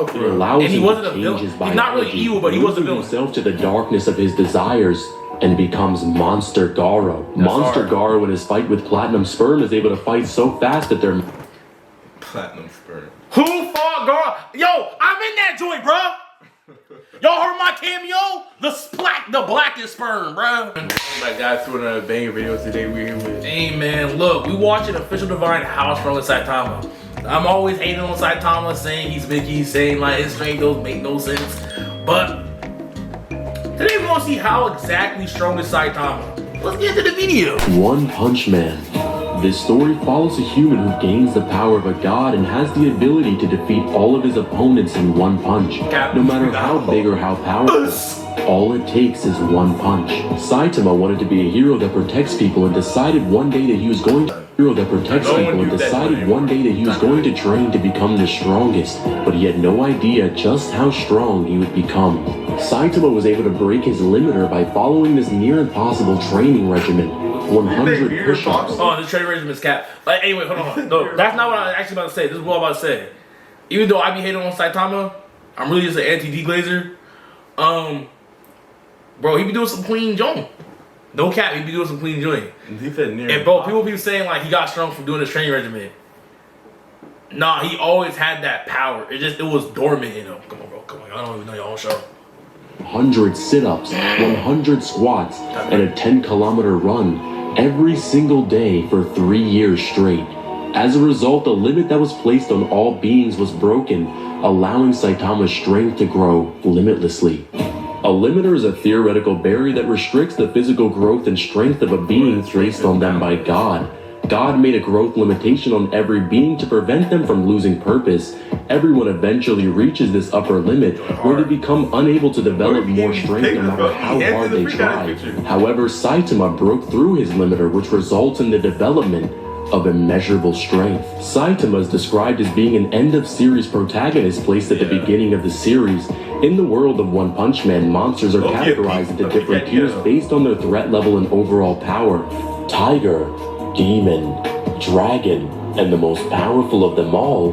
It allows and he him wasn't to a change villain. his He's biology, not really evil, but he wasn't a villain. himself to the darkness of his desires, and becomes Monster Garo. Monster Garo, in his fight with Platinum Sperm, is able to fight so fast that they're... Platinum Sperm. Who fought Garo? Yo, I'm in that joint, bro. Y'all heard my cameo? The blackest sperm, bro. Oh my God, to another banger video today. We're here with... Hey, man, look, we watching Official Divine how Strong Is Saitama. I'm always hating on Saitama, saying he's Mickey, saying like his strength don't make no sense. But today we want to see how exactly Strong Is Saitama. Let's get into the video. One Punch Man. This story follows a human who gains the power of a god and has the ability to defeat all of his opponents in one punch. No matter how big or how powerful, all it takes is one punch. Saitama wanted to be a hero that protects people and decided one day that he was going to train to become the strongest, but he had no idea just how strong he would become. Saitama was able to break his limiter by following this near impossible training regimen. 100 push-ups. Oh, this training regimen is cap. Like, anyway, hold on. No, that's not what I was actually about to say. This is what I'm about to say. Even though I be hating on Saitama, I'm really just an anti-deglazer. Bro, he be doing some clean joint. No cap, he be doing some clean joint. He said near. And bro, people be saying like he got strong from doing this training regimen. Nah, he always had that power. It was dormant in him. Come on, bro. Come on. I don't even know your own show. 100 sit-ups, 100 squats, and a 10-kilometer run every single day for 3 years straight. As a result, the limit that was placed on all beings was broken, allowing Saitama's strength to grow limitlessly. A limiter is a theoretical barrier that restricts the physical growth and strength of a being placed on them by God. God made a growth limitation on every being to prevent them from losing purpose. Everyone eventually reaches this upper limit where they become unable to develop more strength no matter how hard they try. However, Saitama broke through his limiter, which results in the development of immeasurable strength. Saitama is described as being an end-of-series protagonist placed at the beginning of the series. In the world of One Punch Man, monsters are categorized into different tiers based on their threat level and overall power. Tiger, Demon, Dragon, and the most powerful of them all,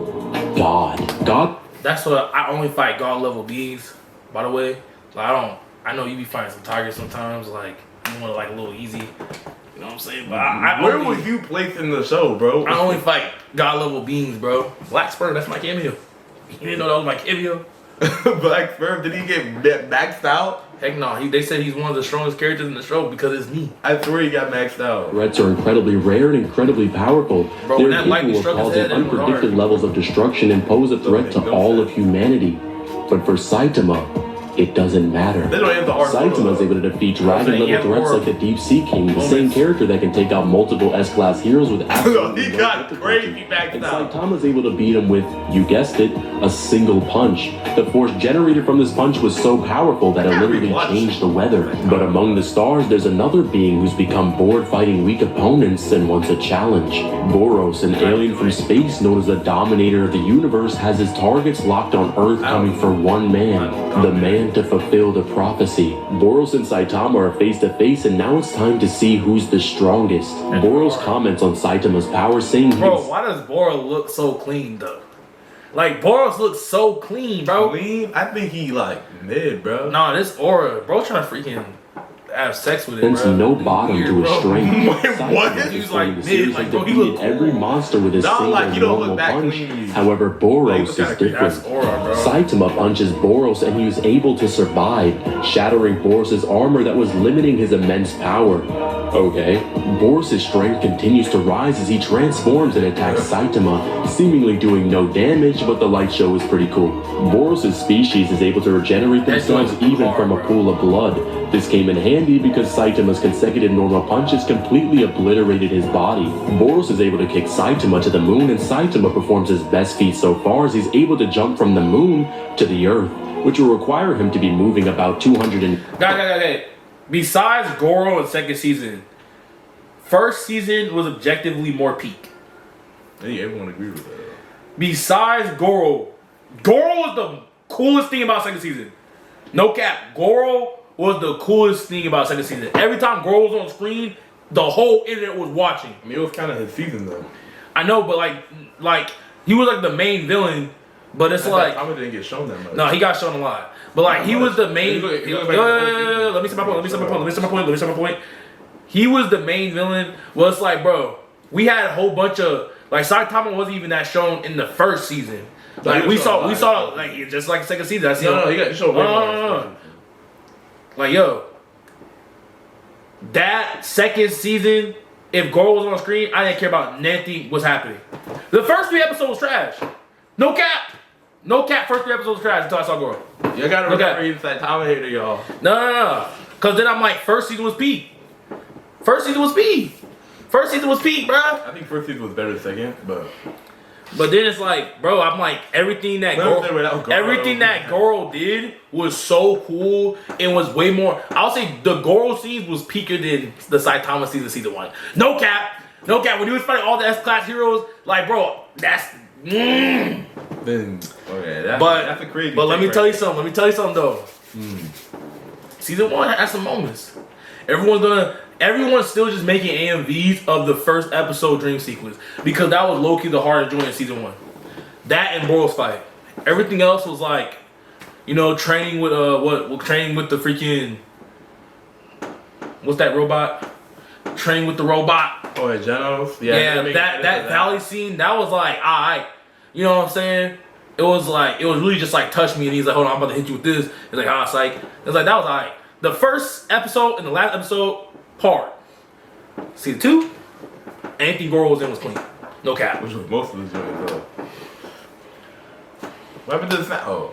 God. That's what I only fight God level beings, by the way. Like I know you be fighting some tigers sometimes, like you want like a little easy. You know what I'm saying? But where was you placed in the show, bro? I only fight God level beings, bro. Black Sperm, that's my cameo. You didn't know that was my cameo? Black Sperm, did he get maxed out? Heck no, they said he's one of the strongest characters in the show because it's me. I swear he got maxed out. Threats are incredibly rare and incredibly powerful. Bro, They're capable of causing unpredicted levels of destruction and pose a threat to all of humanity. But for Saitama, it doesn't matter. They don't have the Saitama is able to defeat dragon-level threats like the Deep Sea King, the same character that can take out multiple S-class heroes with absolutely he got crazy back out. Saitama is able to beat him with, you guessed it, a single punch. The force generated from this punch was so powerful that it literally changed the weather. But among the stars, there's another being who's become bored fighting weak opponents and wants a challenge. Boros, an alien from space known as the Dominator of the Universe, has his targets locked on Earth coming for one man, the man to fulfill the prophecy. Boros and Saitama are face to face, and now it's time to see who's the strongest. Boros comments on Saitama's power, saying, "Bro, why does Boros look so clean though? Like Boros looks so clean, bro. Clean? I think he like mid, bro. Nah, this aura, bro, trying to freaking have sex with it, bro. There's no bottom to his strength. What? He was like mid, like bro, he looked cool. Every monster with a single normal punch. However, Boros is different. Saitama punches Boros and he was able to survive, shattering Boros' armor that was limiting his immense power. Okay, Boros' strength continues to rise as he transforms and attacks Saitama, seemingly doing no damage, but the light show is pretty cool. Boros' species is able to regenerate themselves even from a pool of blood. This came in handy because Saitama's consecutive normal punches completely obliterated his body. Boros is able to kick Saitama to the moon, and Saitama performs his best feat so far as he's able to jump from the moon to the earth, which will require him to be moving about 200 and... Besides Goro in second season, first season was objectively more peak. I think everyone agrees with that. Besides Goro was the coolest thing about second season. No cap, Goro was the coolest thing about second season. Every time Goro was on screen, the whole internet was watching. I mean, it was kind of his season though. I know, but like he was like the main villain, But it's like Saitama didn't get shown that much. no, he got shown a lot. But like he was the main. He looked like Let me say my point. He was the main villain. Well, it's like, bro, we had a whole bunch of like Saitama wasn't even that shown in the first season. Like we saw like just like the second season. I see. No, he got shown way more. Like yo, that second season, if Goro was on screen, I didn't care about nothing was happening. The first 3 episodes was trash. No cap. First 3 episodes was trash until I saw Goro. You gotta remember he's Saitama hater, y'all. No. Cause then I'm like, first season was peak. First season was peak, bro. I think first season was better than second, but then it's like, bro, I'm like, everything that Goro did was so cool. It was way more. I'll say the Goro scenes was peaker than the Saitama season 1. No cap. When he was fighting all the S-class heroes, like, bro, that's. Then okay, that's a crazy. But let me tell you something though. Season 1 had some moments. Everyone's still just making AMVs of the first episode dream sequence because that was low-key the hardest joint in season 1. That and Boro's fight. Everything else was like, training with training with the freaking what's that robot? Training with the robot. Oh, yeah, Genos. Yeah, that valley scene, that was like, alright. You know what I'm saying? It was really just like touch me and he's like, hold on, I'm about to hit you with this. He's like, psych. It's like that was alright. The first episode and the last episode, hard. Season 2, anything Goro was in was clean. No cap. Which was most of the joint, though. What happened to the sound? Oh.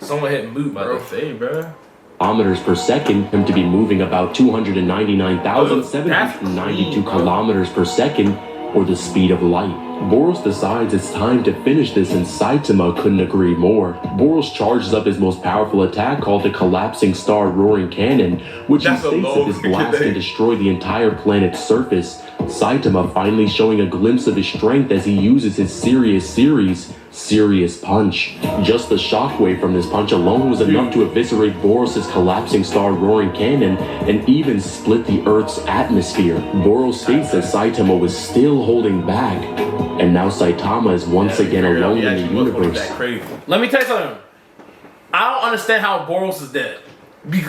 Someone hit mute, bro. About to say, bro. Kilometers per second, him to be moving about 299,792 kilometers per second, or the speed of light. Boros decides it's time to finish this, and Saitama couldn't agree more. Boros charges up his most powerful attack called the Collapsing Star Roaring Cannon, which he states that this blast can destroy the entire planet's surface. Saitama finally showing a glimpse of his strength as he uses his Serious Punch. Just the shockwave from this punch alone was enough to eviscerate Boros' Collapsing Star Roaring Cannon and even split the Earth's atmosphere. Boros states that Saitama was still holding back, and now Saitama is once again alone in the universe. Let me tell you something. I don't understand how Boros is dead.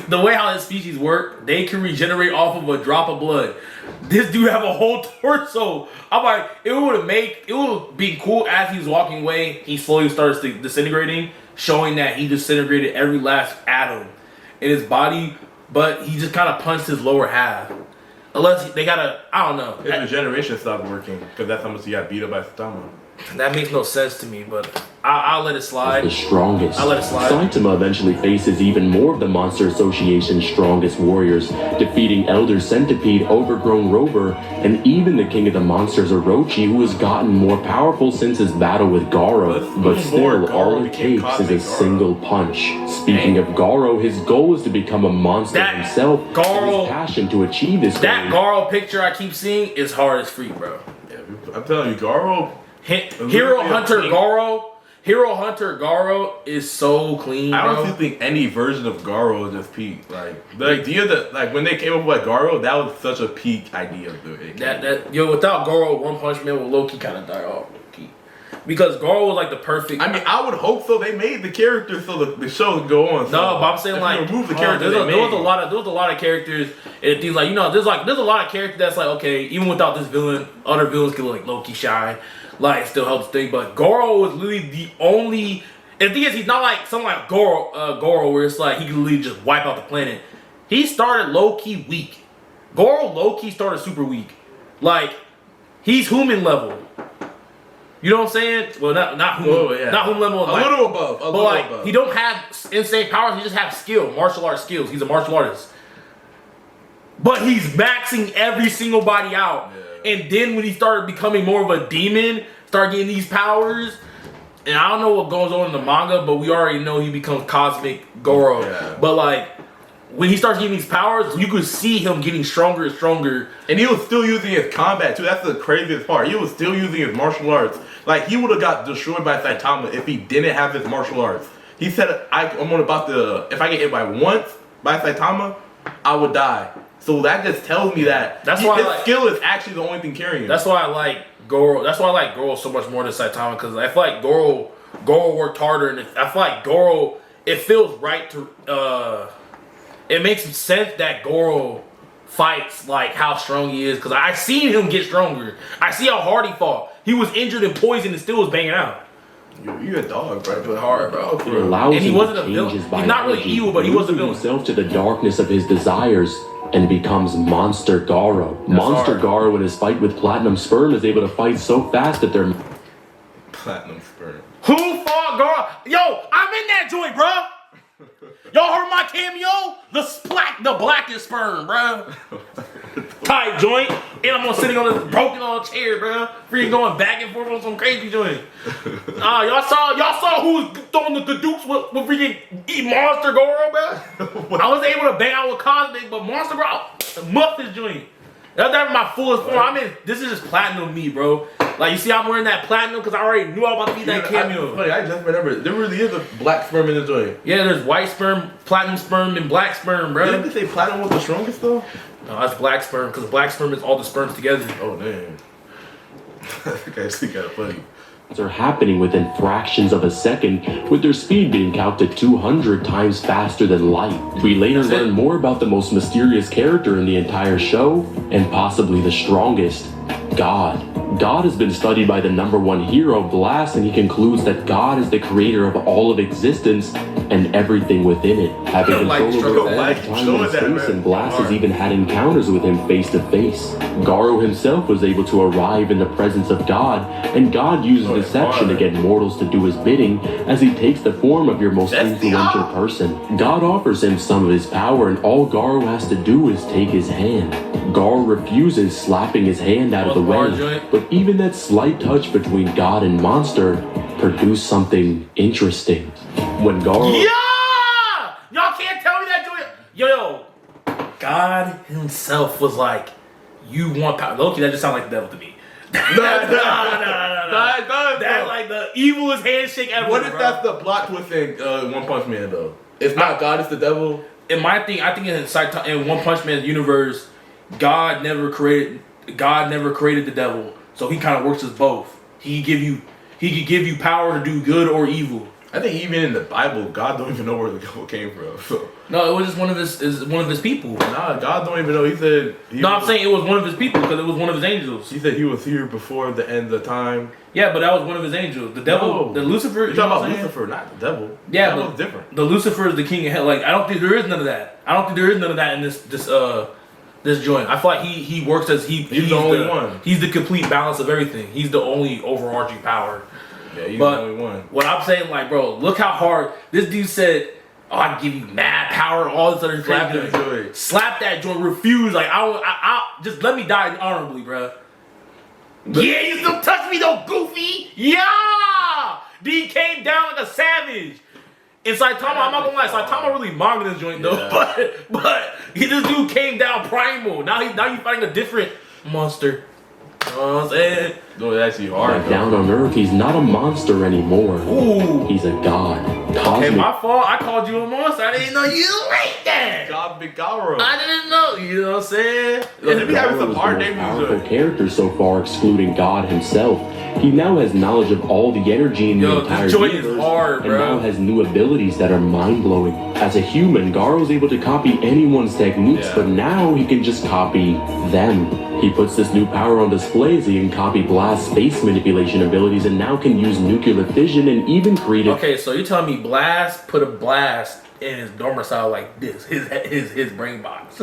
The way how his species work, they can regenerate off of a drop of blood. This dude have a whole torso. I'm like, it would be cool as he's walking away, he slowly starts disintegrating, showing that he disintegrated every last atom in his body, but he just kind of punched his lower half. Unless they gotta, I don't know. His regeneration stopped working, because that's how much he got beat up by Saitama. That makes no sense to me, but I'll let it slide. The strongest. I'll let it slide. Saitama eventually faces even more of the Monster Association's strongest warriors, defeating Elder Centipede, Overgrown Rover, and even the King of the Monsters, Orochi, who has gotten more powerful since his battle with Garo. But still, all it takes is a single punch. Speaking of Garo, his goal is to become a monster himself. Garo, his passion to achieve this that goal. Garo picture I keep seeing is hard as freak, bro. Yeah, I'm telling you, Garo. Hero Hunter Garo is so clean, bro. I don't think any version of Garo is just peak. Like the idea that when they came up with Garo, that was such a peak idea. Without Garo, One Punch Man would low-key kind of die off. Because Garo was like the perfect. I mean, I would hope so. They made the character so the show would go on. So no, but I'm saying like remove the character. There was a lot of characters and things like there's a lot of characters that's like okay, even without this villain, other villains can like low-key shine. Like, it still helps thing, but Goro was literally the only. And the thing is, he's not like something like Goro, where it's like he can literally just wipe out the planet. He started low key weak. Goro low key started super weak. Like, he's human level. You know what I'm saying? Well, not human, not human level. A little above. He don't have insane powers. He just has martial arts skills. He's a martial artist. But he's maxing every single body out. Yeah. And then when he started becoming more of a demon, start getting these powers, and I don't know what goes on in the manga, but we already know he becomes Cosmic Goro. Yeah. But like, when he starts getting these powers, you could see him getting stronger and stronger. And he was still using his combat too. That's the craziest part. He was still using his martial arts. Like, he would have got destroyed by Saitama if he didn't have his martial arts. He said, if I get hit by once by Saitama, I would die. So that just tells me that his skill is actually the only thing carrying him. That's why I like Goro. That's why I like Goro so much more than Saitama, because I feel like Goro Goro worked harder, and I feel like Goro. It feels right to. It makes sense that Goro fights like how strong he is because I seen him get stronger. I see how hard he fought. He was injured and poisoned and still was banging out. You a dog, bro. But hard, bro. It allows And he him wasn't to a change villain. his He's biology, not really evil, but he was a losing villain. himself to the darkness of his desires and becomes Monster Garo. Monster hard. Garo in his fight with Platinum Sperm is able to fight so fast that they're Platinum sperm. Who fought Goro? Yo, I'm in that joint, bro. Y'all heard my cameo? The blackest sperm, bro. Tight joint. And I'm sitting on this broken on chair, bro. Freaking going back and forth on some crazy joint. Y'all saw who was throwing the Gadooks with freaking Monster Goro, bro. I was able to bang out with Cosmic, but Monster Goro muffed his joint. That's my fullest form. This is just platinum me, bro. Like, you see I'm wearing that platinum because I already knew I was about to be that cameo. I just remember, there really is a black sperm in the joint. Yeah, there's white sperm, platinum sperm, and black sperm, bro. Didn't they say platinum was the strongest, though? No, that's black sperm because black sperm is all the sperms together. Oh, damn. That actually kind of funny. are happening within fractions of a second, with their speed being counted 200 times faster than light. We later learn more about the most mysterious character in the entire show, and possibly the strongest, God. God has been studied by the #1 hero, Blast, and he concludes that God is the creator of all of existence and everything within it, having control over all of time and space, and Blast has even had encounters with him face to face. Garo himself was able to arrive in the presence of God, and God uses deception to get mortals to do his bidding as he takes the form of your most influential person. God offers him some of his power, and all Garo has to do is take his hand. Garo refuses, slapping his hand out of the way, but even that slight touch between God and monster produced something interesting. When Garo... Yeah! Y'all can't tell me that, Yo, God himself was like, you want power. Loki, that just sounds like the devil to me. Nah. That's like the evilest handshake ever. What if that's the plot twist in One Punch Man, though? It's not God, it's the devil. In my thing, I think in One Punch Man universe, God never created the devil, so he kind of works as both. He could give you power to do good or evil. I think even in the Bible, God don't even know where the devil came from. So. No, it was just one of his people. Nah, God don't even know. He said. I'm saying it was one of his people because it was one of his angels. He said he was here before the end of time. Yeah, but that was one of his angels. The devil, the Lucifer. You're talking about Lucifer, not the devil. Yeah, that but was different. The Lucifer is the king of hell. Like, I don't think there is none of that. I don't think there is none of that in this joint. I feel like he works as he's the only one. He's the complete balance of everything. He's the only overarching power. Yeah, he's but the only one. What I'm saying, like, bro, look how hard this dude said. Oh, I give you mad power, all this other crap. Slap that joint, refuse. Like, I just let me die honorably, bro. Yeah, you still touch me though, goofy. Yeah, D came down like a savage. And Saitama, I'm not gonna lie, Saitama really manga this joint though, but this dude came down primal. Now you fighting a different monster. You know what I'm saying? No, it's actually hard. But down on Earth, he's not a monster anymore. Ooh. He's a god. Okay, my fault. I called you a monster. I didn't know you like that. God, Big Garo. I didn't know. You know what I'm saying? Let me have some hard names. Powerful character so far, excluding God himself. He now has knowledge of all the energy in the entire universe, is hard, and bro. now has new abilities that are mind-blowing. As a human, Garo's able to copy anyone's techniques, but now he can just copy them. He puts this new power on display as he can copy Blast's space manipulation abilities and now can use nuclear fission and even create a... Okay, so you're telling me Blast put a blast in his domicile like this, his brain box.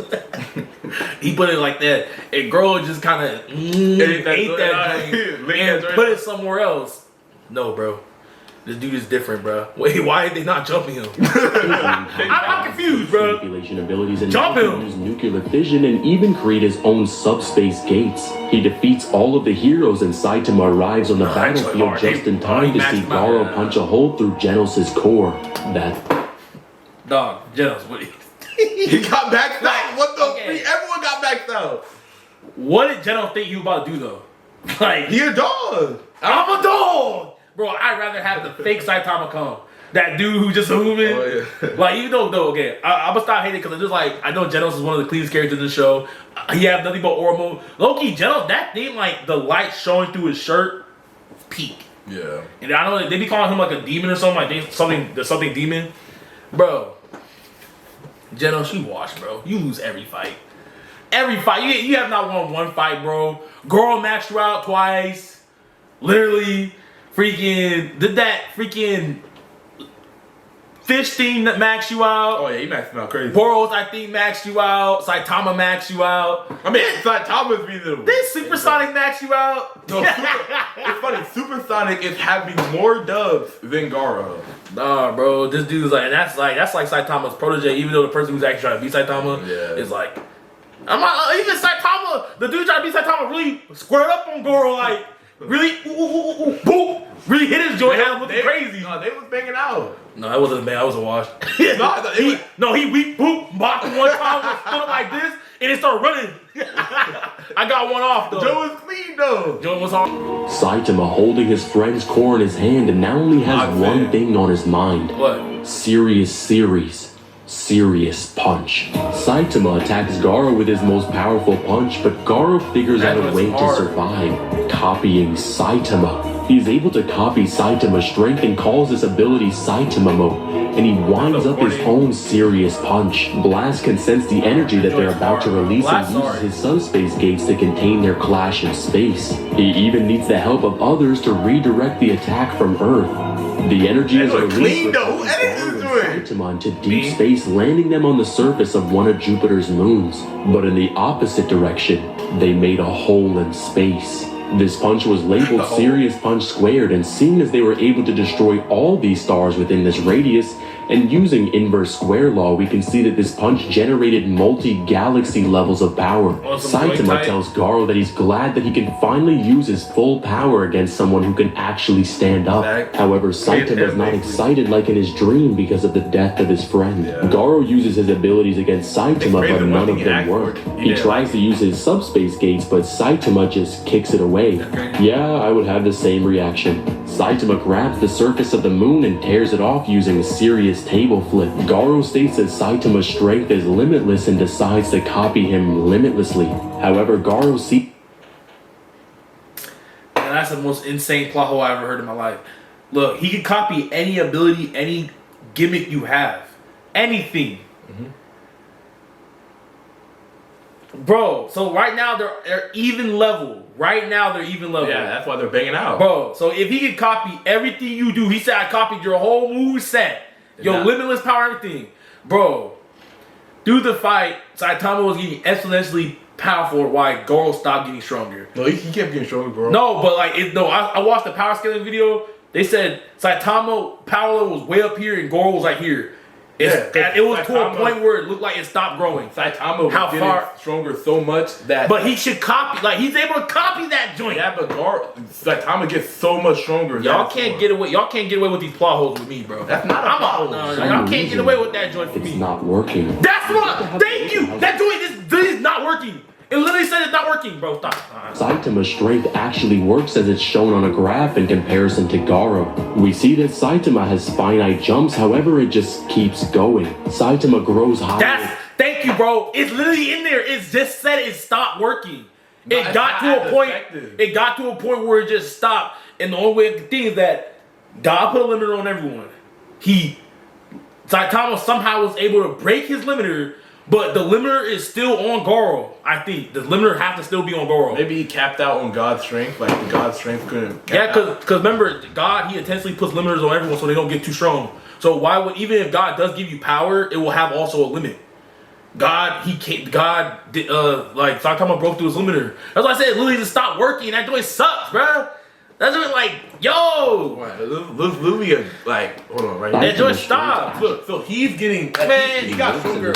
He put it like that, and Gro just kind of ate that joint and put it somewhere else. No, bro. This dude is different, bro. Wait, why are they not jumping him? I'm confused, bro. Manipulation abilities and Jump him! Use nuclear fission and even create his own subspace gates. He defeats all of the heroes, and Saitama arrives on the battlefield just in time to see Garo punch a hole through Genos' core. Dog, Genos, what? He got backed out. What the? Okay. Everyone got backed out. What did Genos think you about to do though? Like, he a dog. I'm a dog. Bro, I'd rather have the fake Saitama come. That dude who just moving. Oh, yeah. Like, even though, okay, I'm gonna stop hating because it's just like, I know Genos is one of the cleanest characters in the show. He have nothing but aura mode. Loki, Genos, that thing, like, the light showing through his shirt, peak. Yeah. And I know they be calling him like a demon or something, like something demon. Bro, Genos, you watch, bro. You lose every fight. Every fight. You have not won one fight, bro. Goro maxed you out twice. Literally, did that freaking fish thing that maxed you out. Oh yeah, he maxed him out crazy. Boros, I think, maxed you out. Saitama maxed you out. I mean, Saitama's be the. Did Supersonic max you out? No, it's funny. Supersonic is having more dubs than Garo. Nah, bro, this dude's like, that's like Saitama's protege. Even though the person who's actually trying to beat Saitama is like, I'm not even Saitama. The dude trying to beat Saitama really squared up on Goro, like really, boom, really hit his joint out looking crazy. No, they was banging out. No, that wasn't a bang. That was a wash. He he boop, mocked him one time, stood up like this, and it started running. I got one off though. Joe was clean though. Joe was on. Saitama holding his friend's core in his hand and now only has one thing on his mind. What? Serious punch. Saitama attacks Garo with his most powerful punch, but Garo figures out a way to survive, copying Saitama. He is able to copy Saitama's strength and calls this ability Saitama Mode, and he winds up his own serious punch. Blast can sense the energy that they're about to release and uses his subspace gates to contain their clash in space. He even needs the help of others to redirect the attack from Earth. The energy is released Saitama into deep space, landing them on the surface of one of Jupiter's moons. But in the opposite direction, they made a hole in space. This punch was labeled Serious Punch Squared, and seeing as they were able to destroy all these stars within this radius, and using inverse square law, we can see that this punch generated multi-galaxy levels of power. Saitama tells Garo that he's glad that he can finally use his full power against someone who can actually stand up. However, Saitama is not excited like in his dream because of the death of his friend. Garo uses his abilities against Saitama, but none of them work. He tries to use his subspace gates, but Saitama just kicks it away. Yeah, I would have the same reaction. Saitama grabs the surface of the moon and tears it off using a serious table flip. Garo states that Saitama's strength is limitless and decides to copy him limitlessly. However, Garo sees... And that's the most insane plot hole I ever heard in my life. Look, he can copy any ability, any gimmick you have. Anything. Bro, so right now they're even level. Right now they're even level. Yeah, that's why they're banging out. Bro, so if he can copy everything you do, he said I copied your whole move set. Your limitless power, everything. Bro, through the fight, Saitama was getting exponentially powerful while Goro stopped getting stronger. No, he kept getting stronger, bro. No, but like, I watched the power scaling video. They said Saitama power level was way up here and Goro was like here. It was to a point where it looked like it stopped growing. Saitama was getting stronger so much that... But he should copy, like he's able to copy that joint. Yeah, but Saitama gets so much stronger. Y'all can't get away with these plot holes with me, bro. That's not a plot hole. Y'all can't get away with that joint for me. It's not working. That's what, thank you. That joint is not working. It literally said it's not working, bro. Stop. Saitama's strength actually works as it's shown on a graph in comparison to Garo. We see that Saitama has finite jumps, however it just keeps going. Saitama grows higher. Thank you, bro. It's literally in there. It's just said it stopped working. It got to a point where it just stopped. And the only way the thing is that God put a limiter on everyone. Saitama somehow was able to break his limiter. But the limiter is still on Goro. I think the limiter has to still be on Goro. Maybe he capped out on God's strength, like the God's strength couldn't. Yeah, because remember, God, he intentionally puts limiters on everyone so they don't get too strong. So why would, even if God does give you power, it will have also a limit. Like Saitama broke through his limiter. That's why I said literally just stopped working. That joint sucks, bro. That's just like, yo. Literally, hold on, right? That joint stopped. Look, so he's getting, man, he got stronger.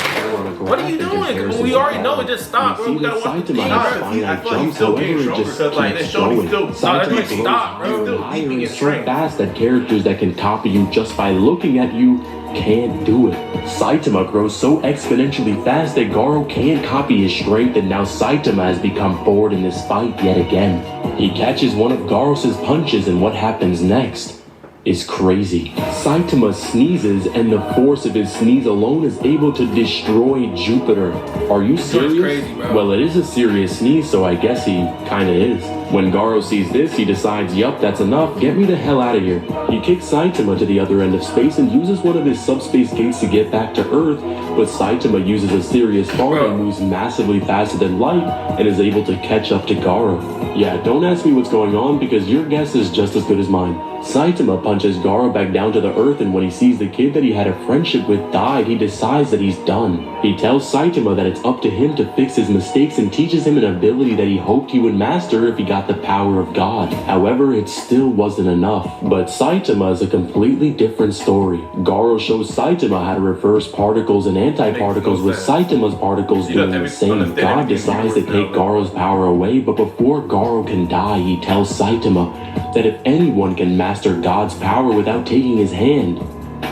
What are you doing? We already know it just stopped, bro. We gotta watch the thing. I feel like he's still getting stronger because, like, they showed he's still. That joint stopped, bro. Still deeping his so strength. fast that characters that can copy you just by looking at you can't do it. Saitama grows so exponentially fast that Garo can't copy his strength, and now Saitama has become bored in this fight yet again. He catches one of Garos' punches, and what happens next? is crazy. Saitama sneezes and the force of his sneeze alone is able to destroy Jupiter. Are you serious? Crazy, bro. Well, it is a serious sneeze, so I guess he kinda is. When Garo sees this, he decides, yup, that's enough, get me the hell out of here. He kicks Saitama to the other end of space and uses one of his subspace gates to get back to Earth, but Saitama uses a serious fall and moves massively faster than light and is able to catch up to Garo. Yeah, don't ask me what's going on because your guess is just as good as mine. Saitama punches Garo back down to the earth, and when he sees the kid that he had a friendship with died, he decides that he's done. He tells Saitama that it's up to him to fix his mistakes and teaches him an ability that he hoped he would master if he got the power of God. However, it still wasn't enough. But Saitama is a completely different story. Garo shows Saitama how to reverse particles and antiparticles with Saitama's particles doing the same. God decides to take Garo's power away, but before Garo can die, he tells Saitama that if anyone can master God's power without taking his hand,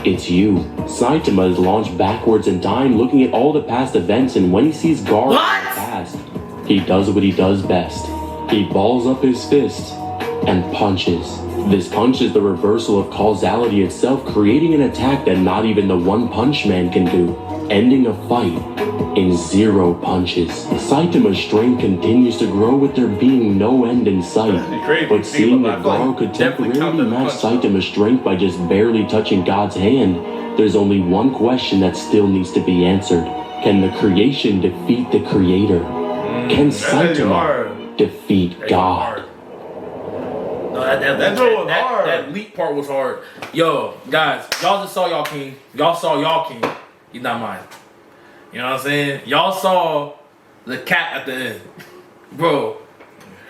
it's you. Saitama is launched backwards in time, looking at all the past events, and when he sees Garo in the past, he does what he does best. He balls up his fist and punches. This punch is the reversal of causality itself, creating an attack that not even the One Punch Man can do, ending a fight in 0 punches. Saitama's strength continues to grow with there being no end in sight. But seeing that Garo could temporarily match Saitama's strength by just barely touching God's hand, there's only one question that still needs to be answered. Can the creation defeat the creator? Can Saitama defeat God? No, that leap part was hard. Yo, guys, y'all just saw y'all king. Y'all saw y'all king. He's not mine. You know what I'm saying? Y'all saw the cat at the end. Bro,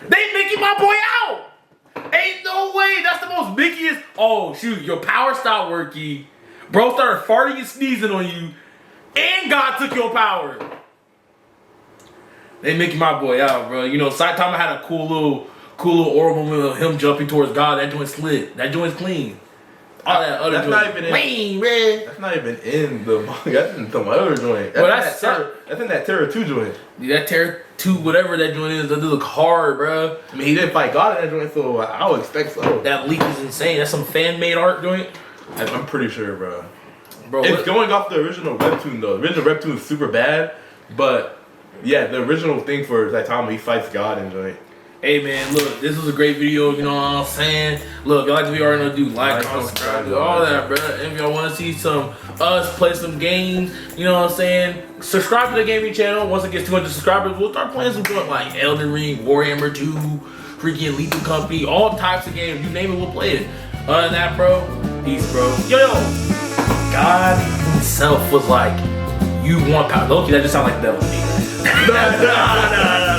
they Mickey my boy out. Ain't no way. That's the most Mickeyest. Oh, shoot. Your power stopped working. Bro started farting and sneezing on you. And God took your power. They Mickey my boy out, bro. You know, Saitama had a cool little oral moment of him jumping towards God. That joint slid. That joint's clean. All that other that's not even in. That's not even in the manga. That's in some other joint. That's in that Terror 2 joint. Yeah, that Terror 2, whatever that joint is, that look hard, bro. I mean, he didn't fight God in that joint, so I would expect so. That leak is insane. That's some fan-made art joint. I'm pretty sure, bro. It's going off the original webtoon though. The original webtoon is super bad, but yeah, the original thing for Saitama, he fights God in joint. Hey man, look, this was a great video, you know what I'm saying? Look, if you like the video, already know, do like, comment, subscribe, do all that, bro. If y'all want to see us play some games, you know what I'm saying? Subscribe to the gaming channel. Once it gets 200 subscribers, we'll start playing some stuff like Elden Ring, Warhammer 2, freaking Lethal Company, all types of games. You name it, we'll play it. Other than that, bro, peace, bro. Yo, God himself was like, you want power. Loki, that just sound like the devil. Nah.